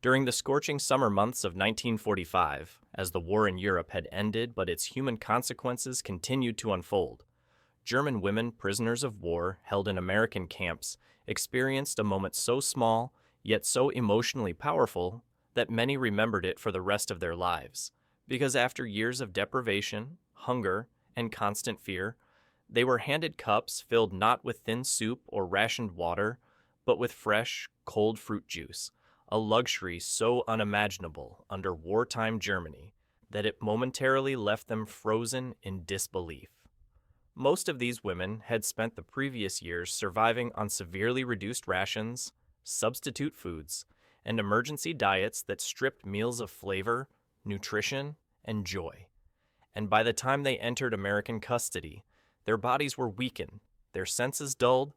During the scorching summer months of 1945, as the war in Europe had ended but its human consequences continued to unfold, German women prisoners of war held in American camps experienced a moment so small, yet so emotionally powerful, that many remembered it for the rest of their lives, because after years of deprivation, hunger, and constant fear, they were handed cups filled not with thin soup or rationed water, but with fresh, cold fruit juice, a luxury so unimaginable under wartime Germany that it momentarily left them frozen in disbelief. Most of these women had spent the previous years surviving on severely reduced rations, substitute foods, and emergency diets that stripped meals of flavor, nutrition, and joy. And by the time they entered American custody, their bodies were weakened, their senses dulled,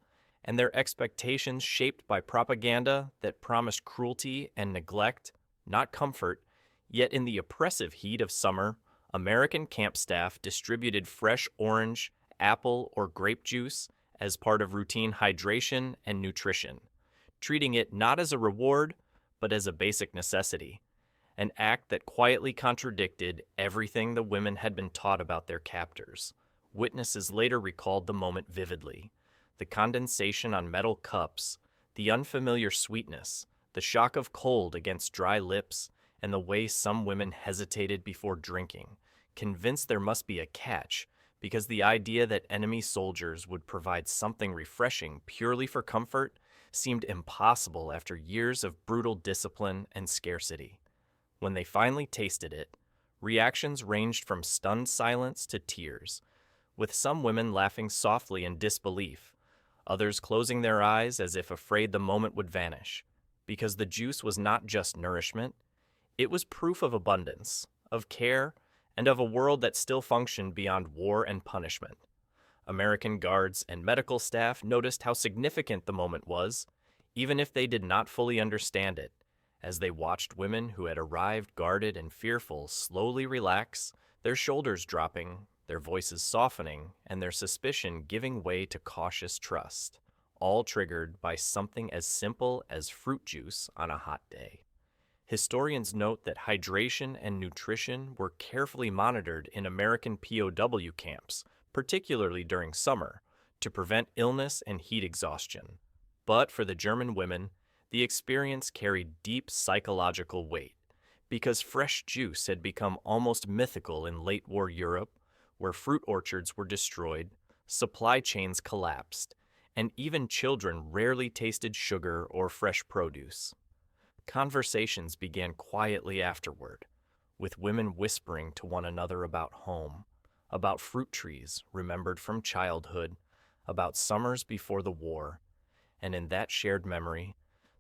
and their expectations shaped by propaganda that promised cruelty and neglect, not comfort. Yet in the oppressive heat of summer, American camp staff distributed fresh orange, apple, or grape juice as part of routine hydration and nutrition, treating it not as a reward, but as a basic necessity, an act that quietly contradicted everything the women had been taught about their captors. Witnesses later recalled the moment vividly: the condensation on metal cups, the unfamiliar sweetness, the shock of cold against dry lips, and the way some women hesitated before drinking, convinced there must be a catch, because the idea that enemy soldiers would provide something refreshing purely for comfort seemed impossible after years of brutal discipline and scarcity. When they finally tasted it, reactions ranged from stunned silence to tears, with some women laughing softly in disbelief, others closing their eyes as if afraid the moment would vanish, because the juice was not just nourishment, it was proof of abundance, of care, and of a world that still functioned beyond war and punishment. American guards and medical staff noticed how significant the moment was, even if they did not fully understand it, as they watched women who had arrived guarded and fearful slowly relax, their shoulders dropping, their voices softening, and their suspicion giving way to cautious trust, all triggered by something as simple as fruit juice on a hot day. Historians note that hydration and nutrition were carefully monitored in American POW camps, particularly during summer, to prevent illness and heat exhaustion. But for the German women, the experience carried deep psychological weight, because fresh juice had become almost mythical in late-war Europe, where fruit orchards were destroyed, supply chains collapsed, and even children rarely tasted sugar or fresh produce. Conversations began quietly afterward, with women whispering to one another about home, about fruit trees remembered from childhood, about summers before the war, and in that shared memory,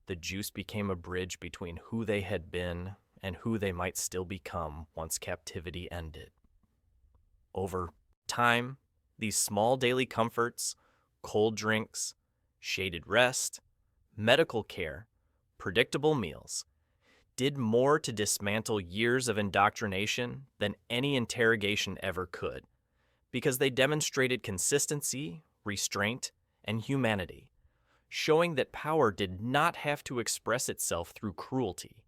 the juice became a bridge between who they had been and who they might still become once captivity ended. Over time, these small daily comforts, cold drinks, shaded rest, medical care, predictable meals, did more to dismantle years of indoctrination than any interrogation ever could, because they demonstrated consistency, restraint, and humanity, showing that power did not have to express itself through cruelty.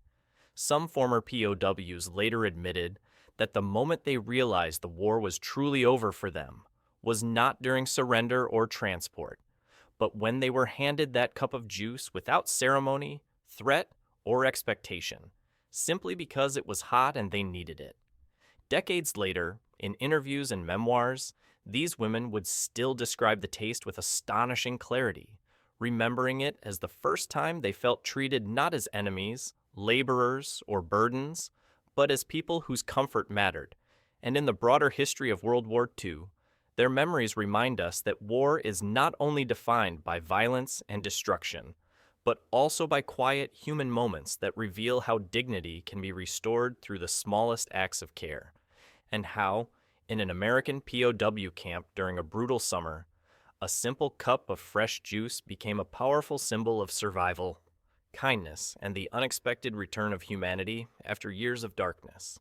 Some former POWs later admitted that the moment they realized the war was truly over for them was not during surrender or transport, but when they were handed that cup of juice without ceremony, threat, or expectation, simply because it was hot and they needed it. Decades later, in interviews and memoirs, these women would still describe the taste with astonishing clarity, remembering it as the first time they felt treated not as enemies, laborers, or burdens, but as people whose comfort mattered. And in the broader history of World War II, their memories remind us that war is not only defined by violence and destruction, but also by quiet human moments that reveal how dignity can be restored through the smallest acts of care, and how, in an American POW camp during a brutal summer, a simple cup of fresh juice became a powerful symbol of survival, kindness, and the unexpected return of humanity after years of darkness.